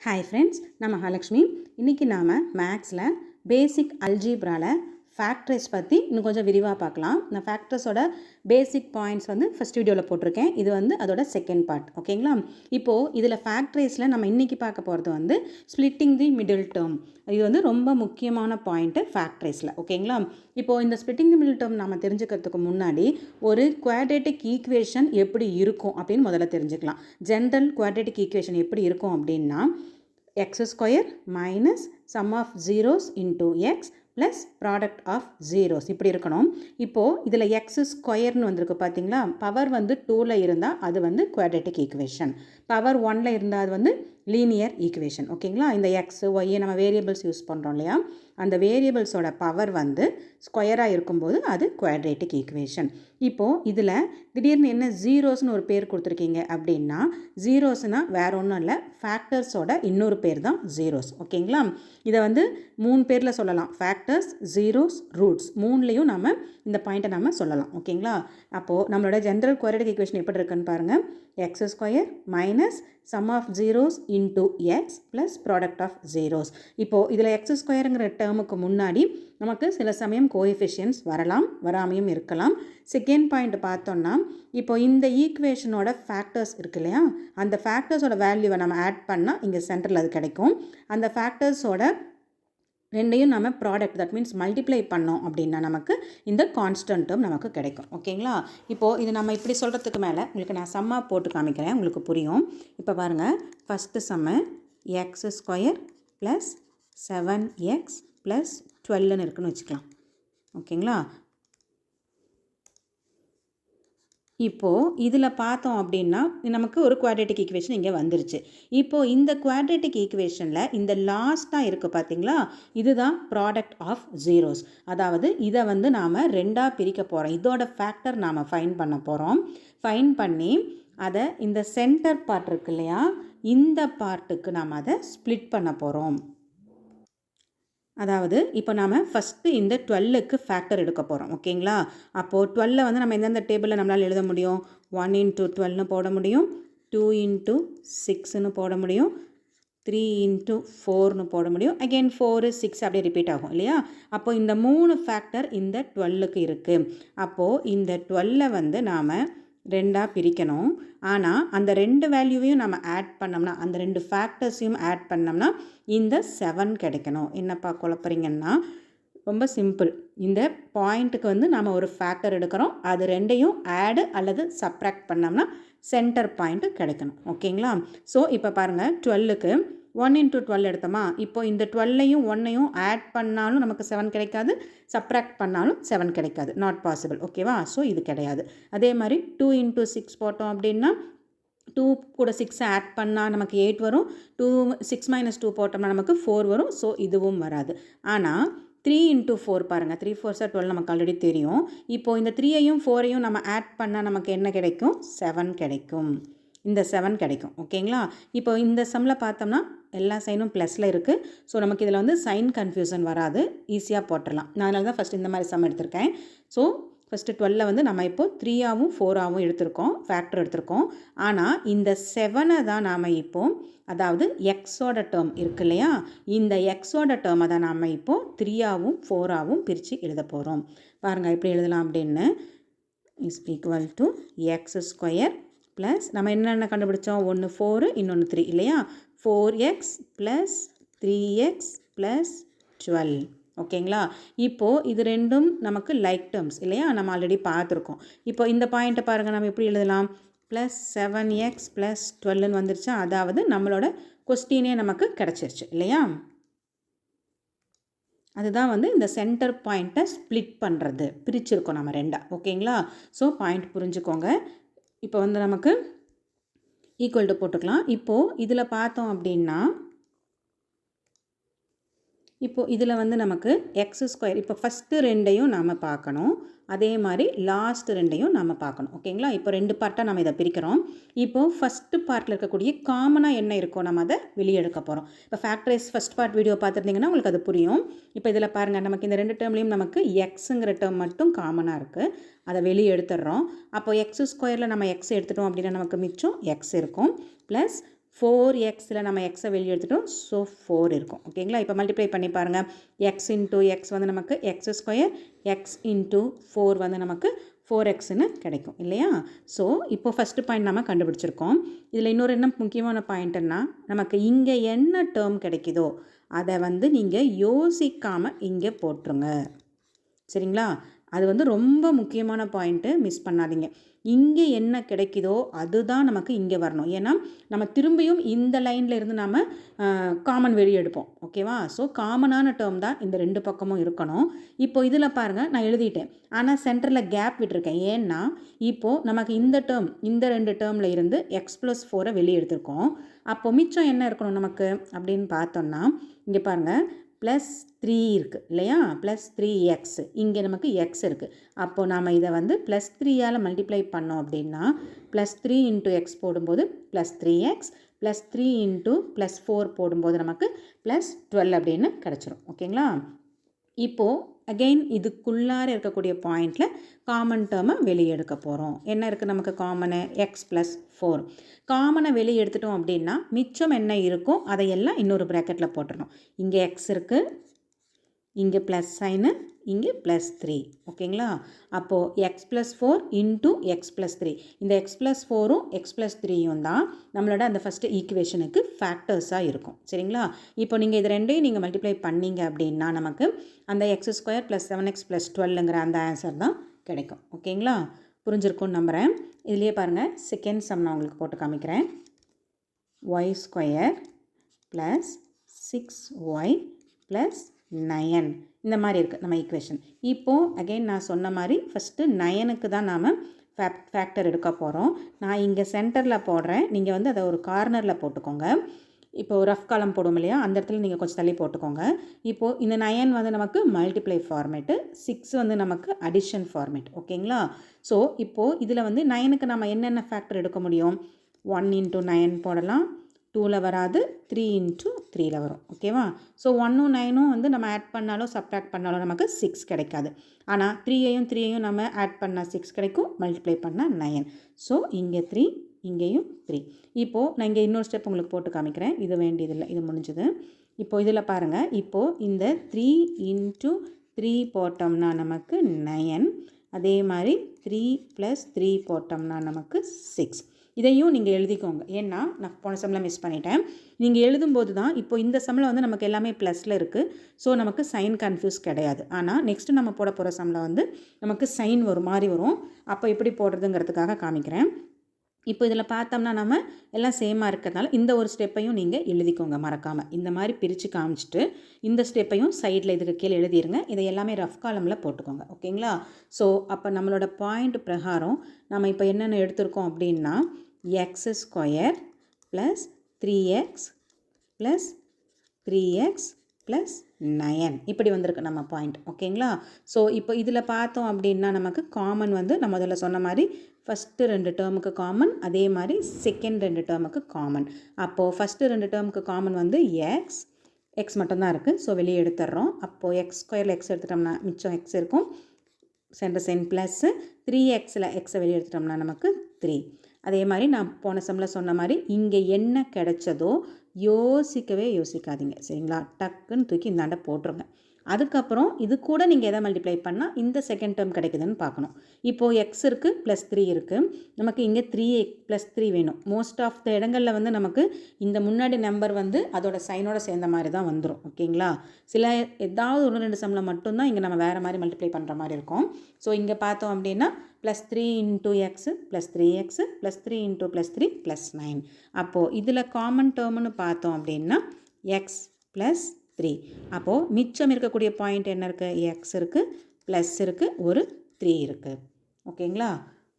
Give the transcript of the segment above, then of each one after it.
Hi friends, நான் மகாலட்சுமி. இன்றைக்கி நாம் மேக்ஸில் பேசிக் அல்ஜீப்ராவில் ஃபேக்டர்ஸ் பற்றி இன்னும் கொஞ்சம் விரிவாக பார்க்கலாம். நான் ஃபேக்டர்ஸோட பேசிக் பாயிண்ட்ஸ் ஃபஸ்ட் வீடியோவில் போட்டிருக்கேன். இது அதோட செகண்ட் பார்ட். ஓகேங்களா? இப்போது இதில் ஃபேக்டர்ஸில் நம்ம இன்றைக்கி பார்க்க போகிறது ஸ்ப்ளிட்டிங் தி மிடில் டேர்ம். இது ரொம்ப முக்கியமான பாயிண்ட்டு ஃபேக்டர்ஸில். ஓகேங்களா? இப்போது இந்த ஸ்ப்ளிட்டிங் தி மிடில் டேர்ம் நம்ம தெரிஞ்சுக்கிறதுக்கு முன்னாடி ஒரு குவாட்ரேட்டிக் ஈக்குவேஷன் எப்படி இருக்கும் அப்படின்னு முதல்ல தெரிஞ்சுக்கலாம். ஜென்ரல் குவாட்ரேட்டிக் ஈக்குவேஷன் எப்படி இருக்கும் அப்படின்னா x square minus sum of zeros into x plus product of zeros இப்படி இருக்கணும். இப்போது இதில் x ஸ்கொயர்னு வந்திருக்கு பார்த்தீங்களா? பவர் 2ல் இருந்தால் அது குவாட்ரேட்டிக் ஈக்குவேஷன். பவர் 1ல் இருந்தால் அது லீனியர் ஈக்குவேஷன். ஓகேங்களா? இந்த எக்ஸ் ஒய் நம்ம வேரியபிள்ஸ் யூஸ் பண்ணுறோம் இல்லையா? அந்த வேரியபிள்ஸோட பவர் ஸ்கொயராக இருக்கும்போது அது குவாட்ரேட்டிக் ஈக்குவேஷன். இப்போது இதில் திடீர்னு என்ன ஜீரோஸ்னு ஒரு பேர் கொடுத்துருக்கீங்க அப்படின்னா, ஜீரோஸ்னால் வேற ஒன்றும் இல்லை, ஃபேக்டர்ஸோட இன்னொரு பேர் தான் ஜீரோஸ். ஓகேங்களா? இதை 3 பேரில் சொல்லலாம். ஃபேக்டர்ஸ், ஜீரோஸ், ரூட்ஸ், 3லேயும் நம்ம இந்த பாயிண்ட்டை நம்ம சொல்லலாம். ஓகேங்களா? அப்போது நம்மளோட ஜென்ரல் குவாட்ரேட்டிக் ஈக்குவேஷன் எப்படி இருக்குன்னு பாருங்கள். X square minus sum of zeros into x plus product of zeros. இப்போது இதில் எக்ஸ் ஸ்கொயருங்கிற டேர்முக்கு முன்னாடி நமக்கு சில சமயம் கோஎஃபிஷியன்ட்ஸ் வரலாம், வராமையும் இருக்கலாம். செகண்ட் பாயிண்ட் பார்த்தோன்னா, இப்போ இந்த ஈக்குவேஷனோட ஃபேக்டர்ஸ் இருக்கு இல்லையா? அந்த ஃபேக்டர்ஸோட வேல்யூவை நம்ம ஆட் பண்ணால் இங்கே சென்டரில் அது கிடைக்கும். அந்த ஃபேக்டர்ஸோட ரெண்டையும் நம்ம ப்ராடக்ட், தட் மீன்ஸ் மல்டிப்ளை பண்ணோம் அப்படின்னா நமக்கு இந்த கான்ஸ்டன்ட் டேர்ம் நமக்கு கிடைக்கும். ஓகேங்களா? இப்போது இது நம்ம இப்படி சொல்கிறதுக்கு மேலே உங்களுக்கு நான் சம்மாக போட்டு காமிக்கிறேன், உங்களுக்கு புரியும். இப்போ பாருங்கள், first sum x square plus 7x plus 12ன்னு இருக்குன்னு வச்சுக்கலாம். ஓகேங்களா? இப்போது இதில் பார்த்தோம் அப்படின்னா நமக்கு ஒரு குவாட்ரேட்டிக் ஈக்குவேஷன் இங்கே வந்துருச்சு. இப்போது இந்த குவாட்ரேட்டிக் ஈக்குவேஷனில் இந்த லாஸ்ட்டாக இருக்குது பார்த்தீங்களா? இதுதான் ப்ராடக்ட் ஆஃப் ஜீரோஸ். அதாவது இதை நாம் 2ஆக பிரிக்க போகிறோம். இதோட ஃபேக்டர் நாம் ஃபைன் பண்ண போகிறோம். ஃபைன் பண்ணி அதை இந்த சென்டர் பார்ட் இருக்கு இல்லையா? இந்த பார்ட்டுக்கு நாம் அதை ஸ்ப்ளிட் பண்ண போகிறோம். அதாவது இப்போ நாம் ஃபஸ்ட்டு இந்த 12க்கு ஃபேக்டர் எடுக்க போகிறோம். ஓகேங்களா? அப்போது 12 நம்ம எந்தெந்த டேபிளில் நம்மளால் எழுத முடியும்? 1 into 12ன்னு போட முடியும், 2 into 6ன்னு போட முடியும், 3 into 4ன்னு போட முடியும். அகெயின் 4, 6 அப்படியே ரிப்பீட் ஆகும் இல்லையா? அப்போது இந்த 3 ஃபேக்டர் இந்த 12க்கு இருக்குது. அப்போது இந்த 12 நாம் 2ஆக பிரிக்கணும். ஆனால் அந்த 2 வேல்யூவையும் நம்ம ஆட் பண்ணோம்னா, அந்த 2 ஃபேக்டர்ஸையும் ஆட் பண்ணோம்னா இந்த 7 கிடைக்கணும். என்னப்பா குழப்பறீங்கன்னா, ரொம்ப சிம்பிள். இந்த பாயிண்ட்டுக்கு நாம் ஒரு ஃபேக்டர் எடுக்கிறோம், அது 2ஐயும் ஆடு அல்லது சப்ராக்ட் பண்ணோம்னா சென்டர் பாயிண்ட்டு கிடைக்கணும். ஓகேங்களா? ஸோ இப்போ பாருங்கள், 12க்கு 1 into 12 எடுத்தோமா? இப்போ இந்த 12ஐயும் 1ஐயும் ஆட் பண்ணாலும் நமக்கு 7 கிடைக்காது, சப்ராக்ட் பண்ணாலும் 7 கிடைக்காது. Not possible. ஓகேவா? ஸோ இது கிடையாது. அதே மாதிரி 2 into 6 போட்டோம் அப்படின்னா 2 கூட 6 ஆட் பண்ணால் நமக்கு 8 வரும். 6 minus 2 போட்டோம்னா நமக்கு 4 வரும். ஸோ இதுவும் வராது. ஆனால் 3 into 4 பாருங்கள், 3 4 12 நமக்கு ஆல்ரெடி தெரியும். இப்போது இந்த 3ஐயும் 4ஐயும் நம்ம ஆட் பண்ணால் நமக்கு என்ன கிடைக்கும்? 7 கிடைக்கும். இந்த 7 கிடைக்கும். ஓகேங்களா? இப்போ இந்த சம்மில் பார்த்தோம்னா எல்லா சைனும் ப்ளஸில் இருக்குது. ஸோ நமக்கு இதில் சைன் கன்ஃபியூஷன் வராது, ஈஸியாக போட்டுடலாம். நான் அதனால தான் ஃபஸ்ட் இந்த மாதிரி சம் எடுத்திருக்கேன். ஸோ ஃபஸ்ட்டு 12 நம்ம இப்போது 3ஆகவும் 4ஆகவும் எடுத்திருக்கோம், ஃபேக்டர் எடுத்திருக்கோம். ஆனால் இந்த 7ஐ தான் நாம் இப்போது, அதாவது எக்ஸோட டேர்ம் இருக்கு இல்லையா? இந்த எக்ஸோட டேர்மை தான் நாம் இப்போது 3ஆகவும் 4ஆகவும் பிரித்து எழுத போகிறோம். பாருங்கள் எப்படி எழுதலாம் அப்படின்னு. Is equal to X square plus நம்ம என்னென்ன கண்டுபிடிச்சோம்? 1 4, இன்னொன்று 3 இல்லையா? 4x plus 3x plus 12. ஓகேங்களா? இப்போது இது ரெண்டும் நமக்கு லைக் டேர்ம்ஸ் இல்லையா? நம்ம ஆல்ரெடி பார்த்துருக்கோம். இப்போ இந்த பாயிண்ட்டை பாருங்கள், நம்ம எப்படி எழுதலாம்? ப்ளஸ் 7x ப்ளஸ் 12ன்னு வந்துருச்சா? அதாவது நம்மளோட கொஸ்டினே நமக்கு கிடச்சிருச்சு இல்லையா? அதுதான் இந்த சென்டர் பாயிண்ட்டை ஸ்ப்ளிட் பண்ணுறது, பிரிச்சிருக்கோம் நம்ம 2ஆ. ஓகேங்களா? ஸோ பாயிண்ட் புரிஞ்சுக்கோங்க. இப்போ நமக்கு ஈக்குவல் டு போட்டுக்கலாம். இப்போது இதில் பார்த்தோம் அப்படின்னா, இப்போது இதில் நமக்கு எக்ஸ் ஸ்கொயர், இப்போ ஃபஸ்ட்டு 2ஐயும் நாம் பார்க்கணும், அதே மாதிரி லாஸ்ட் 2ஐயும் நாம் பார்க்கணும். ஓகேங்களா? இப்போ 2 பார்ட்டாக நம்ம இதை பிரிக்கிறோம். இப்போது ஃபஸ்ட்டு பார்ட்டில் இருக்கக்கூடிய காமனாக என்ன இருக்கோ நம்ம அதை வெளியே எடுக்க போகிறோம். இப்போ ஃபேக்டரைஸ் ஃபஸ்ட் பார்ட் வீடியோ பார்த்துருந்தீங்கன்னா உங்களுக்கு அது புரியும். இப்போ இதில் பாருங்கள், நமக்கு இந்த 2 டேர்ம்லேயும் நமக்கு எக்ஸுங்கிற டேர்ம் மட்டும் காமனாக இருக்குது, அதை வெளியே எடுத்துடுறோம். அப்போ எக்ஸ் ஸ்கொயரில் நம்ம எக்ஸ் எடுத்துட்டோம் அப்படின்னா நமக்கு மிச்சம் எக்ஸ் இருக்கும். ப்ளஸ் 4xல நம்ம எக்ஸை வெளியே எடுத்துட்டோம். ஸோ 4 இருக்கும். ஓகேங்களா? இப்போ மல்டிப்ளை பண்ணி பாருங்கள். எக்ஸ் இன்ட்டு எக்ஸ் வந்து நமக்கு எக்ஸ் ஸ்கொயர், எக்ஸ் இன்ட்டு 4 வந்து நமக்கு 4xன்னு கிடைக்கும் இல்லையா? ஸோ இப்போ ஃபஸ்ட்டு பாயிண்ட் நம்ம கண்டுபிடிச்சிருக்கோம். இதில் இன்னொரு என்ன முக்கியமான பாயிண்ட்டுன்னா, நமக்கு இங்கே என்ன டேர்ம் கிடைக்குதோ அதை வந்து நீங்கள் யோசிக்காமல் இங்கே போட்டுருங்க. சரிங்களா? அது வந்து ரொம்ப முக்கியமான பாயிண்ட்டு, மிஸ் பண்ணாதீங்க. இங்கே என்ன கிடைக்குதோ அதுதான் நமக்கு இங்கே வரணும். ஏன்னா நம்ம திரும்பியும் இந்த லைனில் இருந்து நம்ம காமன் வெளியே எடுப்போம். ஓகேவா? ஸோ காமனான டேர்ம் தான் இந்த ரெண்டு பக்கமும் இருக்கணும். இப்போ இதில் பாருங்கள், நான் எழுதிட்டேன். ஆனால் சென்டரில் கேப் விட்டுருக்கேன். ஏன்னா இப்போது நமக்கு இந்த டேர்ம், இந்த ரெண்டு டேர்மில் இருந்து x+4 வெளியே எடுத்திருக்கோம். அப்போது மிச்சம் என்ன இருக்கணும் நமக்கு அப்படின்னு பார்த்தோம்னா, இங்கே பாருங்கள், +3 இருக்குது இல்லையா? +3x, இங்கே நமக்கு x இருக்குது. அப்போது நாம் இதை வந்து +3ஆல் மல்டிப்ளை பண்ணோம் அப்படின்னா, +3 × x போடும்போது +3x, +3 × +4 போடும்போது நமக்கு +12 அப்படின்னு கிடச்சிரும். ஓகேங்களா? இப்போது அகெயின் இதுக்குள்ளார இருக்கக்கூடிய பாயிண்டில் காமன் டேர்மை வெளியே எடுக்க போகிறோம். என்ன இருக்குது நமக்கு காமனு? x+4. காமனை வெளியே எடுத்துட்டோம் அப்படின்னா மிச்சம் என்ன இருக்கோ அதையெல்லாம் இன்னொரு ப்ராக்கெட்டில் போட்டுடணும். இங்கே x இருக்குது, இங்கே ப்ளஸ் சைனு, இங்கே +3. ஓகேங்களா? அப்போது x+4 × x+3. இந்த x+4ம் x+3யும் தான் நம்மளோட அந்த ஃபஸ்ட்டு ஈக்குவேஷனுக்கு ஃபேக்டர்ஸாக இருக்கும். சரிங்களா? இப்போ நீங்கள் இது ரெண்டையும் நீங்கள் மல்டிப்ளை பண்ணீங்க அப்படின்னா நமக்கு அந்த x² + 7x + 12ங்கிற அந்த ஆன்சர் தான் கிடைக்கும். ஓகேங்களா? புரிஞ்சிருக்கும்னு நம்புகிறேன். இதுலேயே பாருங்கள், செகண்ட் சம் நான் உங்களுக்கு போட்டு காமிக்கிறேன். y² + 6y + 9 இந்த மாதிரி இருக்குது நம்ம ஈக்குவேஷன். இப்போது அகெயின் நான் சொன்ன மாதிரி ஃபஸ்ட்டு 9க்கு தான் நாம் ஃபேக்டர் எடுக்க போகிறோம். நான் இங்கே சென்டரில் போடுறேன், நீங்கள் வந்து அதை ஒரு கார்னரில் போட்டுக்கோங்க. இப்போது ரஃப் காலம் போடும் இல்லையா, அந்த இடத்துல நீங்கள் கொஞ்சம் தள்ளி போட்டுக்கோங்க. இப்போது இந்த 9 வந்து நமக்கு மல்டிப்ளை ஃபார்மேட்டு, 6 வந்து நமக்கு அடிஷன் ஃபார்மேட். ஓகேங்களா? ஸோ இப்போது இதில் வந்து 9க்கு நம்ம என்னென்ன ஃபேக்டர் எடுக்க முடியும்? 1 × 9 போடலாம், 2ல் வராது, 3 × 3ல் வரும். ஓகேவா? ஸோ 1ம் 9ம் வந்து நம்ம ஆட் பண்ணாலும் சப்ட்ராக்ட் பண்ணாலும் நமக்கு 6 கிடைக்காது. ஆனால் 3யையும் நம்ம ஆட் பண்ணால் 6 கிடைக்கும், மல்டிப்ளை பண்ணால் 9. ஸோ இங்கே 3, இங்கேயும் 3. இப்போது நான் இங்கே இன்னொரு ஸ்டெப் உங்களுக்கு போட்டு காமிக்கிறேன். இது வேண்டியதில்லை, இது முடிஞ்சது. இப்போது இதில் பாருங்கள், இப்போது இந்த 3 × 3 போட்டோம்னா நமக்கு 9. அதே மாதிரி 3 + 3 போட்டோம்னா நமக்கு 6. இதையும் நீங்கள் எழுதிக்கோங்க. ஏன்னா நான் போன சம்மில் மிஸ் பண்ணிட்டேன். நீங்கள் எழுதும்போது தான் இப்போ இந்த சம்மில் வந்து நமக்கு எல்லாமே ப்ளஸில் இருக்குது. ஸோ நமக்கு சைன் கன்ஃபியூஸ் கிடையாது. ஆனால் நெக்ஸ்ட்டு நம்ம போட போகிற சம்மில் வந்து நமக்கு சைன் ஒரு மாதிரி வரும். அப்போ எப்படி போடுறதுங்கிறதுக்காக காமிக்கிறேன். இப்போ இதில் பார்த்தோம்னா நம்ம எல்லாம் சேமாக இருக்கிறதுனால இந்த ஒரு ஸ்டெப்பையும் நீங்கள் எழுதிக்கோங்க மறக்காமல். இந்த மாதிரி பிரித்து காமிச்சிட்டு இந்த ஸ்டெப்பையும் சைடில் இதுக்கு கீழே எழுதிடுங்க. இதை எல்லாமே ரஃப் காலமில் போட்டுக்கோங்க. ஓகேங்களா? ஸோ அப்போ நம்மளோட பாயிண்ட் பிரகாரம் நம்ம இப்போ என்னென்ன எடுத்திருக்கோம் அப்படின்னா, x² + 3x + 3x + 9 இப்படி வந்திருக்கு நம்ம பாயிண்ட். ஓகேங்களா? ஸோ இப்போ இதில் பார்த்தோம் அப்படின்னா நமக்கு காமன் வந்து நான் முதல்ல சொன்ன மாதிரி ஃபஸ்ட்டு 2 டேர்முக்கு காமன், அதே மாதிரி செகண்ட் 2 டேர்முக்கு காமன். அப்போது ஃபஸ்ட்டு 2 டேர்முக்கு காமன் வந்து x மட்டும்தான் இருக்குது. ஸோ வெளியே எடுத்துடுறோம். அப்போது x² x எடுத்துட்டோம்னா மிச்சம் x இருக்கும், சென்டர் சைன் ப்ளஸ்ஸு, 3xல xை வெளியே எடுத்துட்டோம்னா நமக்கு 3. அதே மாதிரி நான் போன சம்மில் சொன்ன மாதிரி இங்கே என்ன கிடைச்சதோ யோசிக்கவே யோசிக்காதீங்க. சரிங்களா? டக்குன்னு தூக்கி இந்தாண்ட போட்டுருங்க. அதுக்கப்புறம் இது கூட நீங்கள் எதை மல்டிப்ளை பண்ணால் இந்த செகண்ட் டேர்ம் கிடைக்குதுன்னு பார்க்கணும். இப்போது x இருக்குது, +3 இருக்குது, நமக்கு இங்கே 3 வேணும். மோஸ்ட் ஆஃப் த இடங்களில் வந்து நமக்கு இந்த முன்னாடி நம்பர் வந்து அதோட சைனோட சேர்ந்த மாதிரி தான் வந்துடும். ஓகேங்களா? சில ஏதாவது 1-2 சம்மில் மட்டும்தான் இங்கே நம்ம வேறு மாதிரி மல்டிப்ளை பண்ணுற மாதிரி இருக்கும். ஸோ இங்கே பார்த்தோம் அப்படின்னா +3 × x +3x +3 × +3 +9. அப்போது இதில் காமன் டேர்ம்னு பார்த்தோம் அப்படின்னா x +3. அப்போது மிச்சம் இருக்கக்கூடிய பாயிண்ட் என்ன இருக்குது? x இருக்குது, ப்ளஸ் இருக்குது, ஒரு 3 இருக்குது. ஓகேங்களா?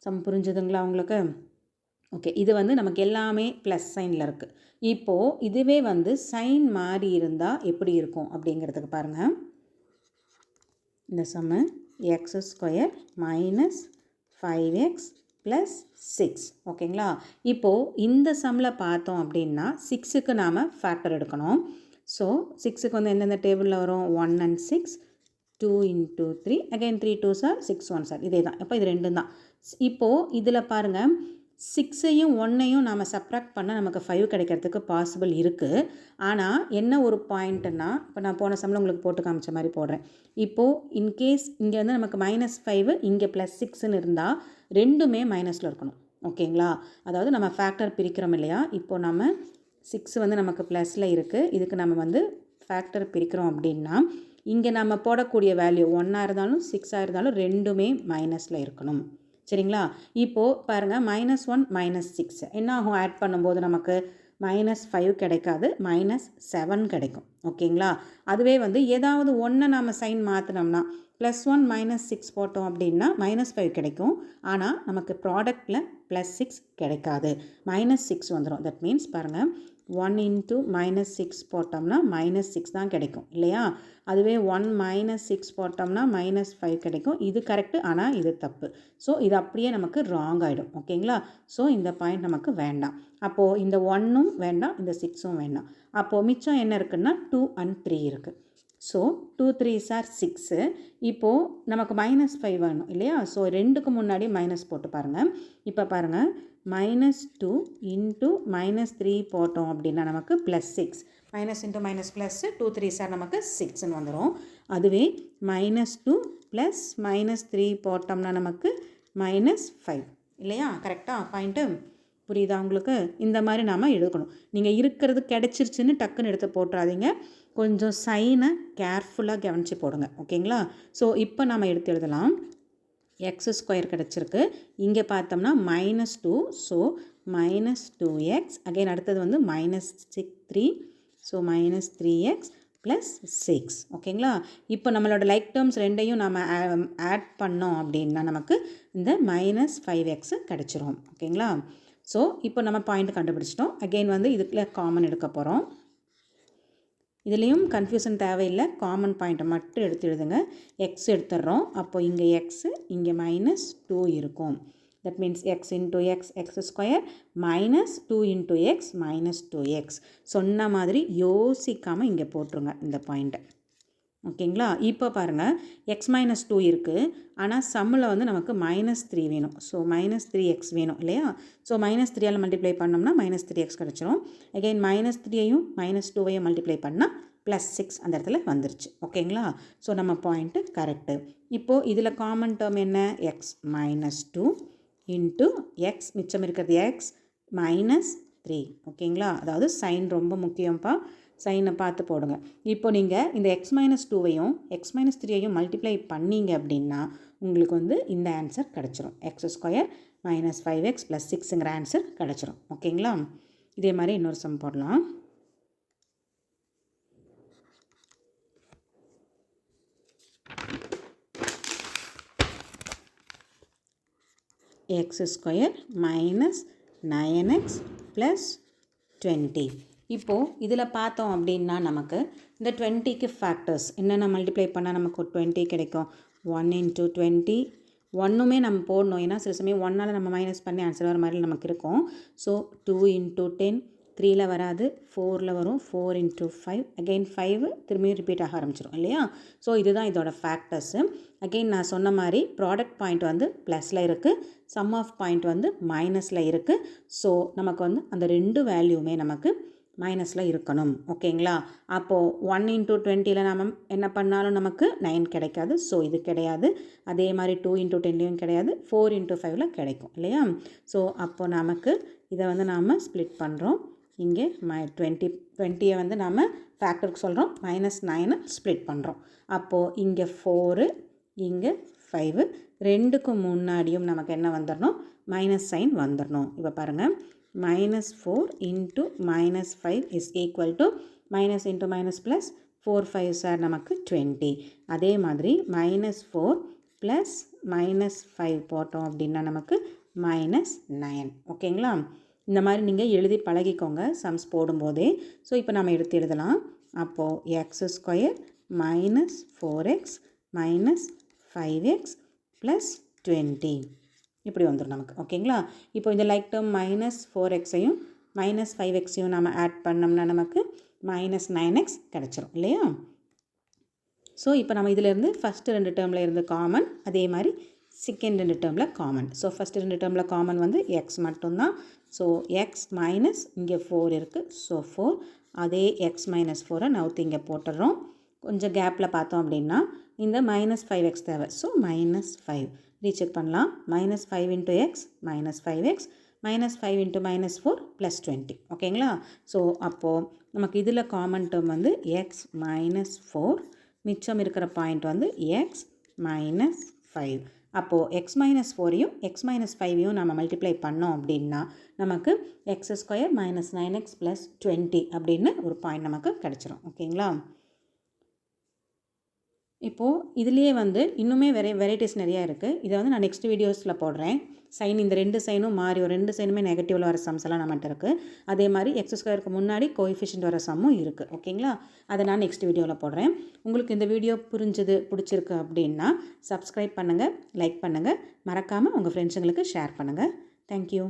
சம் புரிஞ்சுதுங்களா உங்களுக்கு? ஓகே, இது வந்து நமக்கு எல்லாமே ப்ளஸ் சைனில் இருக்குது. இப்போது இதுவே வந்து சைன் மாறி இருந்தால் எப்படி இருக்கும் அப்படிங்கிறதுக்கு பாருங்கள். இந்த சம்மு x² - 5x + 6. ஓகேங்களா? இப்போது இந்த சம்மில் பார்த்தோம் அப்படின்னா 6க்கு நாம் ஃபேக்டர் எடுக்கணும். ஸோ 6க்கு வந்து எந்தெந்த டேபிளில் வரும்? 1 and 6, 2 × 3, again 3 2s are 6 1s are இதே தான். அப்போ இது ரெண்டும் தான். இப்போது இதில் பாருங்கள், 6ஐயும் 1ஐயும் நாம் சப்ராக்ட் பண்ணால் நமக்கு 5 கிடைக்கிறதுக்கு பாசிபிள் இருக்குது. ஆனால் என்ன ஒரு பாயிண்ட்டுன்னா, இப்போ நான் போன சம்மில் உங்களுக்கு போட்டு காமிச்ச மாதிரி போடுறேன். இப்போது இன்கேஸ் இங்கே வந்து நமக்கு -5 இங்கே +6ன்னு இருந்தால் ரெண்டுமே மைனஸில் இருக்கணும். ஓகேங்களா? அதாவது நம்ம ஃபேக்டர் பிரிக்கிறோம் இல்லையா? இப்போது நம்ம 6 வந்து நமக்கு ப்ளஸில் இருக்குது. இதுக்கு நம்ம வந்து ஃபேக்டர் பிரிக்கிறோம் அப்படின்னா இங்கே நம்ம போடக்கூடிய வேல்யூ 1ஆக இருந்தாலும் 6ஆக இருந்தாலும் ரெண்டுமே மைனஸில் இருக்கணும். சரிங்களா? இப்போது பாருங்கள் -1 -6 என்ன ஆகும்? ஆட் பண்ணும்போது நமக்கு -5 கிடைக்காது, -7 கிடைக்கும். ஓகேங்களா? அதுவே வந்து ஏதாவது ஒன்று நம்ம சைன் மாற்றினோம்னா +1 -6 போட்டோம் அப்படின்னா -5 கிடைக்கும். ஆனால் நமக்கு ப்ராடக்டில் +6 கிடைக்காது, -6 வந்துடும். தட் மீன்ஸ் பாருங்கள் 1 × -6 போட்டோம்னா -6 தான் கிடைக்கும் இல்லையா? அதுவே 1 -6 போட்டோம்னா -5 கிடைக்கும். இது கரெக்டு, ஆனால் இது தப்பு. ஸோ இது அப்படியே நமக்கு ராங் ஆகிடும். ஓகேங்களா? ஸோ இந்த பாயிண்ட் நமக்கு வேண்டாம். அப்போது இந்த 1ம் வேண்டாம், இந்த 6ம் வேண்டாம். அப்போது மிச்சம் என்ன இருக்குன்னா 2 and 3 இருக்குது. So 2 3s are 6. இப்போது நமக்கு -5 வேணும் இல்லையா? ஸோ ரெண்டுக்கு முன்னாடி மைனஸ் போட்டு பாருங்கள். இப்போ பாருங்கள் -2 × -3 போட்டோம் அப்படின்னா நமக்கு +6. Minus into minus plus 2 3s are நமக்கு 6ன்னு வந்துடும். அதுவே -2 + -3 போட்டோம்னா நமக்கு -5 இல்லையா? கரெக்டாக பாயிண்ட்டு புரியுதா உங்களுக்கு? இந்த மாதிரி நாம் எழுதணும். நீங்கள் இருக்கிறது கிடச்சிருச்சுன்னு டக்குன்னு எடுத்து போட்டுறாதீங்க. கொஞ்சம் சைனை கேர்ஃபுல்லாக கவனித்து போடுங்க. ஓகேங்களா? ஸோ இப்போ நம்ம எடுத்து எழுதலாம். x² கிடச்சிருக்கு. இங்கே பார்த்தோம்னா -2, ஸோ -2x. அகைன் அடுத்தது வந்து -3, ஸோ -3x + 6. ஓகேங்களா? இப்போ நம்மளோட லைக் டேர்ம்ஸ் ரெண்டையும் நம்ம ஆட் பண்ணோம் அப்படின்னா நமக்கு இந்த -5x கிடச்சிரும். ஓகேங்களா? ஸோ இப்போ நம்ம பாயிண்ட் கண்டுபிடிச்சிட்டோம். அகெயின் வந்து இதுக்குள்ள காமன் எடுக்க போகிறோம். இதுலேயும் கன்ஃபியூஷன் தேவையில்லை, காமன் பாயிண்ட்டை மட்டும் எடுத்து எழுதுங்க. எக்ஸ் எடுத்துடுறோம். அப்போ இங்கே எக்ஸு, இங்கே -2 இருக்கும். That means x × x x² -2 × x -2x. சொன்ன மாதிரி யோசிக்காமல் இங்கே போட்டுருங்க இந்த பாயிண்ட்டை. ஓகேங்களா? இப்போ பாருங்கள் x -2 இருக்குது, ஆனால் சம்மில் வந்து நமக்கு -3 வேணும். ஸோ -3x வேணும் இல்லையா? ஸோ -3ஆல் மல்டிப்ளை பண்ணோம்னா -3x கிடச்சிரும். அகெயின் -3ஐயும் -2ஐயும் மல்டிப்ளை பண்ணால் +6 அந்த இடத்துல வந்துருச்சு. ஓகேங்களா? ஸோ நம்ம பாயிண்ட்டு கரெக்டு. இப்போது இதில் காமன் டேர்ம் என்ன? x -2 × x, மிச்சம் இருக்கிறது x -3. ஓகேங்களா? அதாவது சைன் ரொம்ப முக்கியம்ப்பா, சைனை பார்த்து போடுங்க. இப்போ நீங்கள் இந்த x -2ஐயும் x -3ஐயும் மல்டிப்ளை பண்ணீங்க அப்படின்னா உங்களுக்கு வந்து இந்த ஆன்சர் கிடச்சிரும். x² -5x + 6ங்கிற ஆன்சர் கிடச்சிரும். ஓகேங்களா? இதே மாதிரி இன்னொரு சம் போடலாம். x² -9x + 20. இப்போது இதில் பார்த்தோம் அப்படின்னா நமக்கு இந்த 20க்கு ஃபேக்டர்ஸ் என்னென்ன மல்டிப்ளை பண்ணால் நமக்கு 20 கிடைக்கும்? 1 × 20. ஒன்றுமே நம்ம போடணும், ஏன்னா சில சமயம் 1ஆல் நம்ம மைனஸ் பண்ணி ஆன்சர் வர மாதிரி நமக்கு இருக்கும். ஸோ 2 × 10, 3ல் வராது, 4ல் வரும், 4 × 5, அகெயின் 5 திரும்பியும் ரிப்பீட் ஆக ஆரம்பிச்சிடும் இல்லையா? ஸோ இதுதான் இதோட ஃபேக்டர்ஸு. அகெயின் நான் சொன்ன மாதிரி ப்ராடக்ட் பாயிண்ட் வந்து ப்ளஸில் இருக்குது, சம் ஆஃப் பாயிண்ட் வந்து மைனஸில் இருக்குது. ஸோ நமக்கு வந்து அந்த ரெண்டு வேல்யூமே நமக்கு மைனஸில் இருக்கணும். ஓகேங்களா? அப்போது 1 × 20ல் நம்ம என்ன பண்ணாலும் நமக்கு 9 கிடைக்காது. ஸோ இது கிடையாது. அதே மாதிரி 2 × 10லையும் கிடையாது, 4 × 5ல் கிடைக்கும் இல்லையா? ஸோ அப்போது நமக்கு இதை வந்து நாம் ஸ்ப்ளிட் பண்ணுறோம். இங்கே 20யை வந்து நாம் ஃபேக்டருக்கு சொல்கிறோம், -9 ஸ்ப்ளிட் பண்ணுறோம். அப்போது இங்கே 4, இங்கே 5, ரெண்டுக்கும் முன்னாடியும் நமக்கு என்ன வந்துடணும்? மைனஸ் சைன் வந்துடணும். இப்போ பாருங்கள், -4 × -5 is equal to minus into minus plus 4 5s are நமக்கு 20. அதே மாதிரி -4 + -5 போட்டோம் அப்படின்னா நமக்கு -9. ஓகேங்களா? இந்த மாதிரி நீங்கள் எழுதி பழகிக்கோங்க சம்ஸ் போடும்போதே. ஸோ இப்போ நம்ம எடுத்து எழுதலாம். அப்போது x² -4x -5x + 20 இப்படி வந்துடும் நமக்கு. ஓகேங்களா? இப்போ இந்த லைக் டேர்ம் -4xஐயும் -5xையும் நம்ம ஆட் பண்ணோம்னா நமக்கு -9x கிடச்சிரும் இல்லையா? ஸோ இப்போ நம்ம இதிலேருந்து ஃபஸ்ட்டு 2 டேர்மில் இருந்து காமன், அதே மாதிரி செகண்ட் ரெண்டு டேர்மில் காமன். ஸோ ஃபஸ்ட்டு ரெண்டு டேர்மில் காமன் வந்து எக்ஸ் மட்டும்தான். ஸோ எக்ஸ் மைனஸ் இங்கே 4 இருக்குது. ஸோ 4 அதே எக்ஸ் மைனஸ் 4 நவுத்தி இங்கே போட்டுடுறோம். கொஞ்சம் கேப்பில் பார்த்தோம் அப்படின்னா இந்த மைனஸ் 5x தேவை. ஸோ மைனஸ் 5 ரீசெக் பண்ணலாம். Minus 5 into X minus 5x minus 5 into minus 4 plus 20. ஓகேங்களா? ஸோ அப்போது நமக்கு இதில் காமன் டேர்ம் வந்து எக்ஸ் மைனஸ் 4, மிச்சம் இருக்கிற பாயிண்ட் வந்து எக்ஸ் மைனஸ் 5. அப்போது எக்ஸ் மைனஸ் 4ஐயும் எக்ஸ் மைனஸ் 5ஐயும் நம்ம மல்டிப்ளை பண்ணோம் அப்படின்னா நமக்கு X square minus 9x plus 20 அப்படின்னு ஒரு பாயிண்ட் நமக்கு கிடச்சிரும். ஓகேங்களா? இப்போது இதுலேயே வந்து இன்னுமே வெரைட்டிஸ் நிறையா இருக்குது. இதை வந்து நான் நெக்ஸ்ட் வீடியோஸில் போடுறேன். சைன் இந்த ரெண்டு சைனும் மாறி ஒரு ரெண்டு சைனுமே நெகட்டிவில் வர சம்ஸ் எல்லாம் நம்மகிட்ட இருக்குது. அதே மாதிரி எக்ஸ் ஸ்கொயருக்கு முன்னாடி கோஎஃபிஷியன்ட் வர சம்மும் இருக்குது. ஓகேங்களா? அதை நான் நெக்ஸ்ட் வீடியோவில் போடுறேன். உங்களுக்கு இந்த வீடியோ பிடிச்சிருக்கு அப்படின்னா சப்ஸ்கிரைப் பண்ணுங்கள், லைக் பண்ணுங்கள், மறக்காமல் உங்கள் ஃப்ரெண்ட்ஸுங்களுக்கு ஷேர் பண்ணுங்கள். தேங்க்யூ.